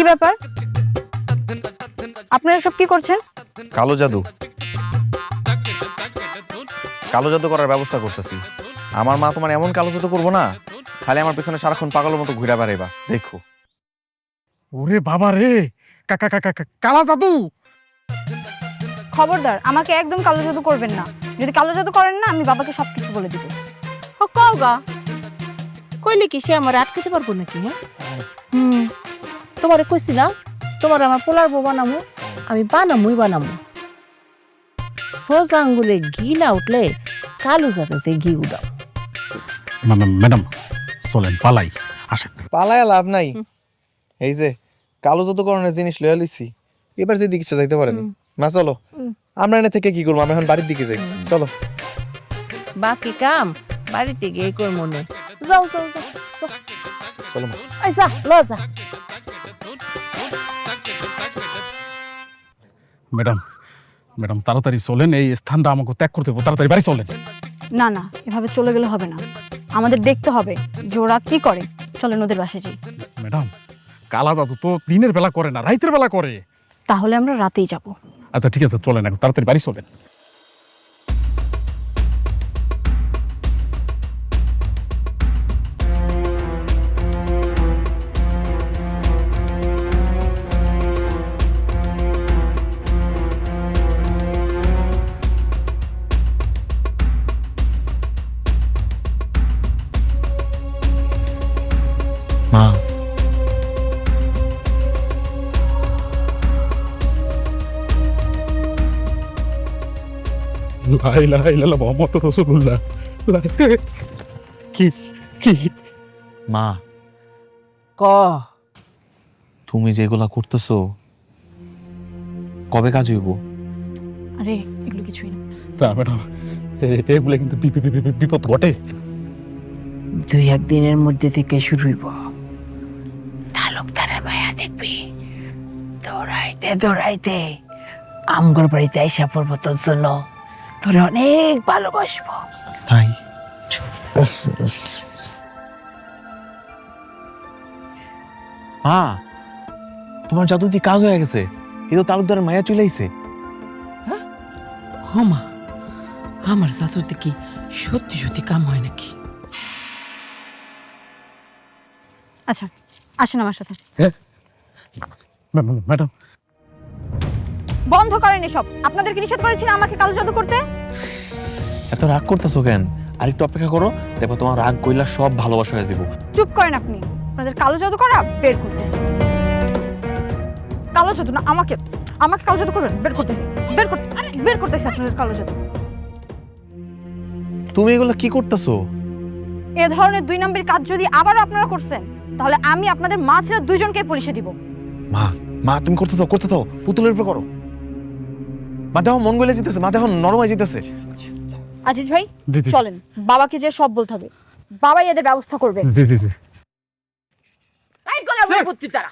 ব্যাপার? আপনারা সব কি করছেন? কালো জাদু কালো জাদু করার ব্যবস্থা করতেছি। আমার মা তোমার এমন কালো জাদু করবো না, খালি আমার পেছনে সারাক্ষণ পাগলের মতো ঘুরে বেড়াইবা, দেখো। ওরে বাবা রে, কালা জাদু! খবরদার, আমাকে একদম কালো জাদু করবেন না। যদি কালো জাদু করেন না, আমি বাবাকে সবকিছু বলে দিব। কও গা, কইলে কি সে আমার আটকাতে পারবো নাকি? হ্যাঁ তোমারে কইছি না, তোমার আমার পোলার বউ বানামু, আমি বানামু। সোজা আঙ্গুলে ঘি না উঠলে কালো জাদুতে ঘি উঠাও। ম্যাডাম চলেন পালাই, আসেন। পালায় লাভ নাই। এই যে কালো জাদু করার জিনিস লইয়া লইছি, এবার যে দিকে যাইতে পারেন। মা চলো, আমরা এনে থেকে কি করবো? আমি এখন বাড়ির দিকে যাই, চলো। বাকি কাম বাড়িতে গিয়ে কর মনে। যাও যাও যাও যাও। চলো মা। এই যা ল যা। ম্যাডাম তাড়াতাড়ি চলেন, এই স্থানটা আমাকে ত্যাগ করতে হবে, তাড়াতাড়ি বাড়ি চলেন। না না, এভাবে চলে গেলে হবে না। আমাদের দেখতে হবে যে ওরা কি করে। চলেন ওদের বাসায় যাই। ম্যাডাম কালা জাদু তো দিনের বেলা করে না, রাতের বেলা করে। তাহলে আমরা রাতেই যাব। আচ্ছা ঠিক আছে, চলেন এখন তাড়াতাড়ি বাড়ি চলেন। মা, লা ইলাহা ইল্লাল্লাহ মুহাম্মাদুর রাসূলুল্লাহ। কি কি মা, ক তুমি যেগুলা করতেছো কবে কাজ হইব? আরে এগুলো কিছুই না। না ম্যাডাম, এগুলো কিন্তু বিপদ ঘটে। 2-1 দিনের মধ্যে থেকে শুরু হইব। তালুকদারের মায়া দেখবি, দৌড়াইতে আমগর বাড়িতে আইসা পড়বো তোর জন্য, তোরে অনেক ভালোবাসবো। তাই? মা, তোমার জাদু দিয়ে কাজ হয়ে গেছে। কিন্তু তালুকদারের মায়া চলে আইছে। হোমা, আমার জাদুতে কি সত্যি সত্যি কাম হয় নাকি? আচ্ছা, আসেন আমার সাথে। ম্যাডাম বন্ধ করেন এসব। আপনাদেরকে নিষেধ করেছি না আমাকে কালো জাদু করতে? এত রাগ করতেছো কেন? আরেকটু অপেক্ষা করো, দেখো তোমার রাগ কইলা সব ভালোবাসা হয়ে যাবো। চুপ করেন আপনি। আপনাদের কালো জাদু করা বের করতেছি। কালো জাদু না, আমাকে কালো জাদু করবেন? বের করতেছি, বের করতেছি আপনাদের কালো জাদু। তুমি এগুলো কি করতেছো? এ ধরনের 2 নম্বরের কাজ যদি আবারও আপনারা করছেন, তাহলে আমি আপনাদের মা ছেলে দুইজনকে পুলিশে দিব। মা তুমি করতে দাও, পুতুলের উপর করো। মা দেখো মন গলে জিতেছে, মা দেখো নরমাই জিতেছে। আজিজ ভাই দিদি। চলেন, বাবাকে যে সব বলতে হবে। বাবাই এদের ব্যবস্থা করবে। জি এই গলা বলে বুদ্ধি তারা